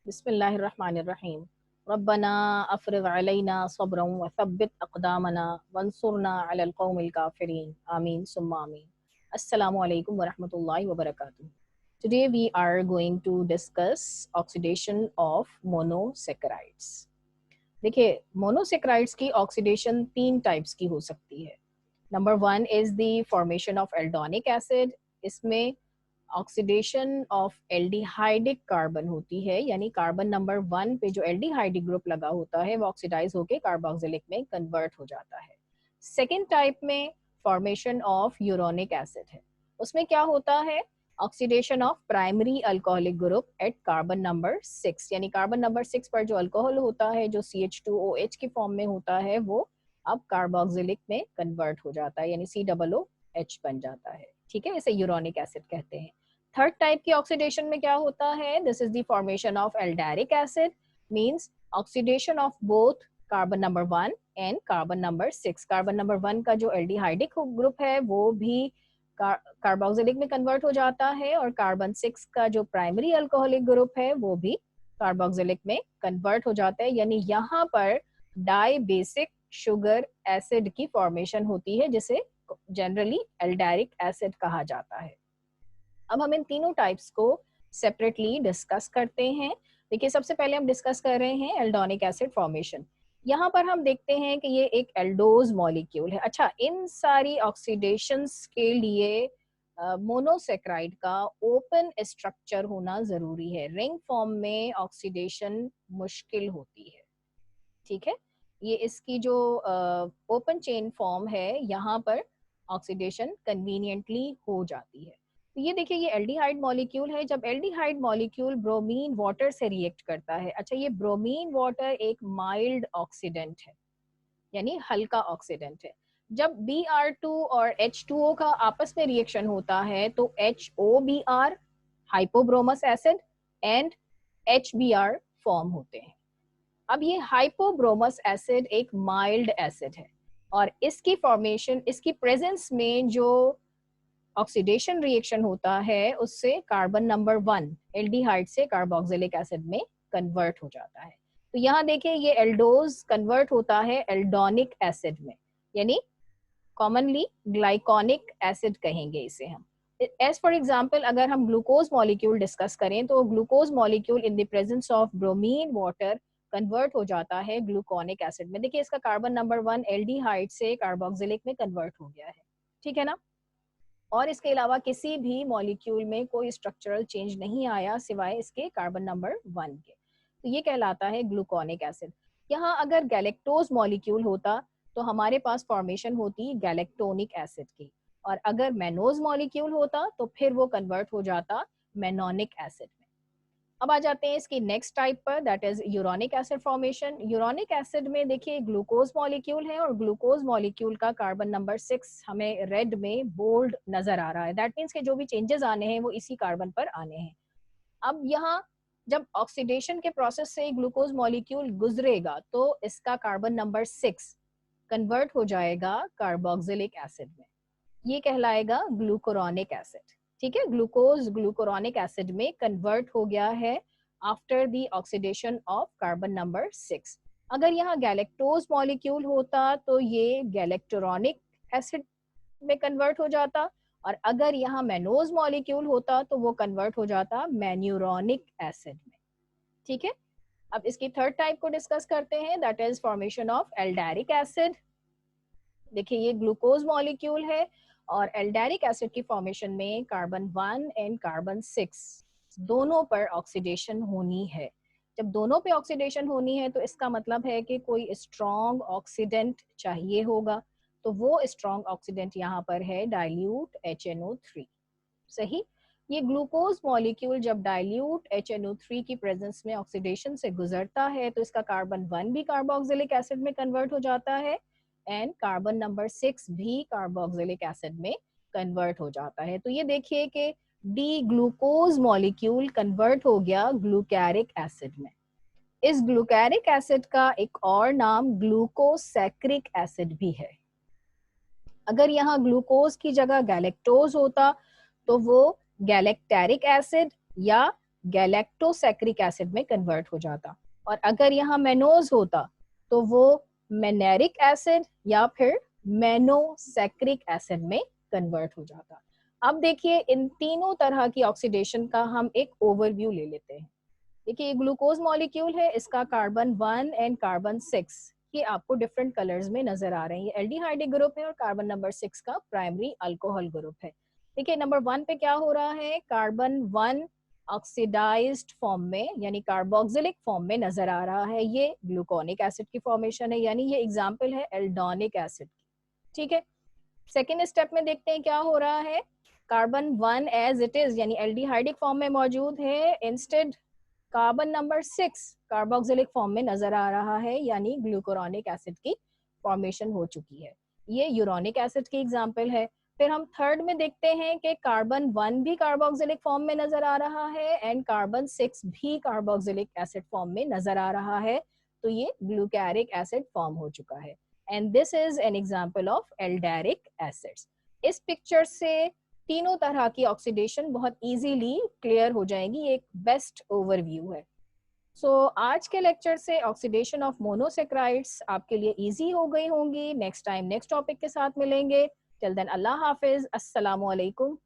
बिस्मिल्लाहिर्रहमानिर्रहीम। रब्बना अफ़रिग़ अलैना सब्रन व थब्बित अक़दामना वंसुरना अलल क़ौमिल काफ़िरीन। आमीन सुम्मा आमीन। अस्सलामु अलैकुम व रहमतुल्लाहि व बरकातुहू। Today we are going to discuss oxidation of monosaccharides। देखिए, मोनोसेक्राइड्स की ऑक्सीडेशन तीन टाइप्स की हो सकती है। Number one is the formation of aldonic acid. इसमें ऑक्सीडेशन ऑफ एल्डिहाइडिक कार्बन होती है, यानी कार्बन नंबर वन पे जो एल्डिहाइडिक ग्रुप लगा होता है वो ऑक्सीडाइज होकर कार्बोक्सिलिक में कन्वर्ट हो जाता है। सेकेंड टाइप में फॉर्मेशन ऑफ यूरोनिक एसिड है। उसमें क्या होता है, oxidation of primary alcoholic group at carbon number 6, यानी कार्बन नंबर 6 पर जो अल्कोहल होता है जो CH2OH की फॉर्म में होता है वो अब कार्बोक्सिलिक में कन्वर्ट हो जाता है, यानी COOH बन जाता है। ठीक है, इसे यूरोनिक एसिड कहते हैं। थर्ड टाइप की ऑक्सीडेशन में क्या होता है, this is the formation of aldaric acid, means oxidation of both carbon number 1 and carbon number 6। Carbon number 1 का जो एल्डिहाइडिक ग्रुप है वो भी कार्बोक्सिलिक में कन्वर्ट हो जाता है और कार्बन 6 का जो प्राइमरी अल्कोहलिक ग्रुप है वो भी कार्बोक्सिलिक में कन्वर्ट हो जाता है, यानी यहाँ पर डाई बेसिक शुगर एसिड की फॉर्मेशन होती है जिसे जनरली एल्डेरिक एसिड कहा जाता है। अब हम इन तीनों टाइप्स को सेपरेटली डिस्कस करते हैं। देखिए, सबसे पहले हम डिस्कस कर रहे हैं एल्डोनिक एसिड फॉर्मेशन। यहाँ पर हम देखते हैं कि ये एक एल्डोज मॉलिक्यूल है। अच्छा, इन सारी ऑक्सीडेशंस के लिए मोनोसेक्राइड का ओपन स्ट्रक्चर होना जरूरी है। रिंग फॉर्म में ऑक्सीडेशन मुश्किल होती है। ठीक है, ये इसकी जो ओपन चेन फॉर्म है यहाँ पर ऑक्सीडेशन कन्वीनियंटली हो जाती है। तो ये देखिए, ये एल्डिहाइड मॉलिक्यूल है। जब एल्डिहाइड मॉलिक्यूल ब्रोमीन वाटर से रिएक्ट करता है, अच्छा ये ब्रोमीन वाटर एक माइल्ड ऑक्सीडेंट है, यानी हल्का ऑक्सीडेंट है। जब Br2 और H2O का आपस में रिएक्शन होता है तो HOBr hypobromous acid and HBr form होते हैं। अब ये हाइपोब्रोमस एसिड एक माइल्ड एसिड है और इसकी फॉर्मेशन, इसकी प्रेजेंस में जो ऑक्सीडेशन रिएक्शन होता है उससे कार्बन नंबर 1 एल्डिहाइड से कार्बोक्सिलिक एसिड में कन्वर्ट हो जाता है। तो यहाँ देखिए, ये एल्डोज कन्वर्ट होता है एल्डोनिक एसिड में, यानी कॉमनली ग्लाइकोनिक एसिड कहेंगे इसे हम। एज फॉर एग्जाम्पल, अगर हम ग्लूकोज मॉलिक्यूल डिस्कस करें तो glucose molecule in the presence of bromine water convert हो जाता है ग्लूकोनिक एसिड में। देखिए, इसका कार्बन नंबर 1 एल्डिहाइड से कार्बोक्सिलिक में कन्वर्ट हो गया है। ठीक है ना, और इसके अलावा किसी भी मॉलिक्यूल में कोई स्ट्रक्चरल चेंज नहीं आया सिवाय इसके कार्बन नंबर 1 के। तो ये कहलाता है ग्लूकोनिक एसिड। यहाँ अगर गैलेक्टोज मॉलिक्यूल होता तो हमारे पास फॉर्मेशन होती गैलेक्टोनिक एसिड की, और अगर मेनोज मॉलिक्यूल होता तो फिर वो कन्वर्ट हो जाता मेनोनिक एसिड में। अब आ जाते हैं इसकी नेक्स्ट टाइप पर, that is uronic acid formation. Uronic acid में देखिए ग्लूकोज मॉलिक्यूल है और ग्लूकोज मॉलिक्यूल का कार्बन नंबर 6 हमें रेड में बोल्ड नजर आ रहा है। दैट मीन्स के जो भी चेंजेस आने हैं वो इसी कार्बन पर आने हैं। अब यहाँ जब ऑक्सीडेशन के प्रोसेस से ग्लूकोज मॉलिक्यूल गुजरेगा तो इसका कार्बन नंबर 6 कन्वर्ट हो जाएगा कार्बोक्सिलिक एसिड में, ये कहलाएगा ग्लूकोरोनिक एसिड। ठीक है, ग्लूकोज ग्लूकोरोनिक एसिड में कन्वर्ट हो गया है after the oxidation of carbon number 6। अगर यहाँ गैलेक्टोज मॉलिक्यूल होता तो ये गैलेक्टोरोनिक एसिड में कन्वर्ट हो जाता, और अगर यहाँ मेनोज मॉलिक्यूल होता तो वो कन्वर्ट हो जाता मैन्यूरोनिक एसिड में। ठीक है, अब इसकी थर्ड टाइप को डिस्कस करते हैं, that is formation of aldaric acid. देखिए, ये ग्लूकोज मॉलिक्यूल है और एल्डेरिक एसिड की फॉर्मेशन में कार्बन 1 एंड कार्बन 6 दोनों पर ऑक्सीडेशन होनी है। जब दोनों पे ऑक्सीडेशन होनी है तो इसका मतलब है कि कोई स्ट्रॉन्ग ऑक्सीडेंट चाहिए होगा, तो वो स्ट्रॉन्ग ऑक्सीडेंट यहाँ पर है डाइल्यूट HNO3। सही, ये ग्लूकोज मॉलिक्यूल जब डाइल्यूट HNO3 की प्रेजेंस में ऑक्सीडेशन से गुजरता है तो इसका कार्बन 1 भी कार्बोक्सिलिक एसिड में कन्वर्ट हो जाता है एंड कार्बन नंबर 6 भी कार्बोक्सिलिक एसिड में कन्वर्ट हो जाता है। तो ये देखिए कि डी ग्लूकोज मॉलिक्यूल कन्वर्ट हो गया ग्लूकैरिक एसिड में। इस ग्लूकैरिक एसिड का एक और नाम ग्लूकोसैक्रिक एसिड भी है। अगर यहाँ ग्लूकोज की जगह गैलेक्टोज होता तो वो गैलेक्टेरिक एसिड या गैलेक्टोसैक्रिक एसिड में कन्वर्ट हो जाता, और अगर यहाँ मेनोज होता तो वो मेनेरिक एसिड या फिर मेनोसैक्रिक एसिड में कन्वर्ट हो जाता। अब देखिए इन तीनों तरह की ऑक्सीडेशन का हम एक ओवरव्यू ले लेते हैं। देखिए ये ग्लूकोज मॉलिक्यूल है, इसका कार्बन 1 एंड कार्बन 6 ये आपको डिफरेंट कलर्स में नजर आ रहे हैं। ये एल्डिहाइडिक ग्रुप है और कार्बन नंबर 6 का प्राइमरी अल्कोहल ग्रुप है। देखिए नंबर 1 पे क्या हो रहा है, कार्बन 1 ऑक्सीडाइज्ड फॉर्म में यानी कार्बोक्सिलिक फॉर्म में नजर आ रहा है। ये ग्लूकोनिक एसिड की फॉर्मेशन है, यानी ये एग्जाम्पल है एल्डोनिक एसिड की। ठीक है, सेकेंड स्टेप में देखते हैं क्या हो रहा है। कार्बन 1 एज इट इज यानी एल्डिहाइडिक फॉर्म में मौजूद है, instead carbon number 6 carboxylic form में नजर आ रहा है, यानी ग्लूकोरोनिक एसिड की फॉर्मेशन हो चुकी है। ये यूरोनिक एसिड की एग्जाम्पल है। फिर हम थर्ड में देखते हैं कि कार्बन 1 भी कार्बोक्सिलिक फॉर्म में नजर आ रहा है एंड कार्बन 6 भी कार्बोक्सिलिक एसिड फॉर्म में नजर आ रहा है, तो ये ग्लूकैरिक एसिड फॉर्म हो चुका है। And this is an example of aldaric acids. इस पिक्चर से तीनों तरह की ऑक्सीडेशन बहुत इजीली क्लियर हो जाएगी, एक बेस्ट ओवरव्यू है। आज के लेक्चर से ऑक्सीडेशन ऑफ मोनोसेक्राइड्स आपके लिए इजी हो गई होंगी। नेक्स्ट टाइम नेक्स्ट टॉपिक के साथ मिलेंगे। टिल देन अल्लाह हाफिज, अस्सलामु अलैकुम।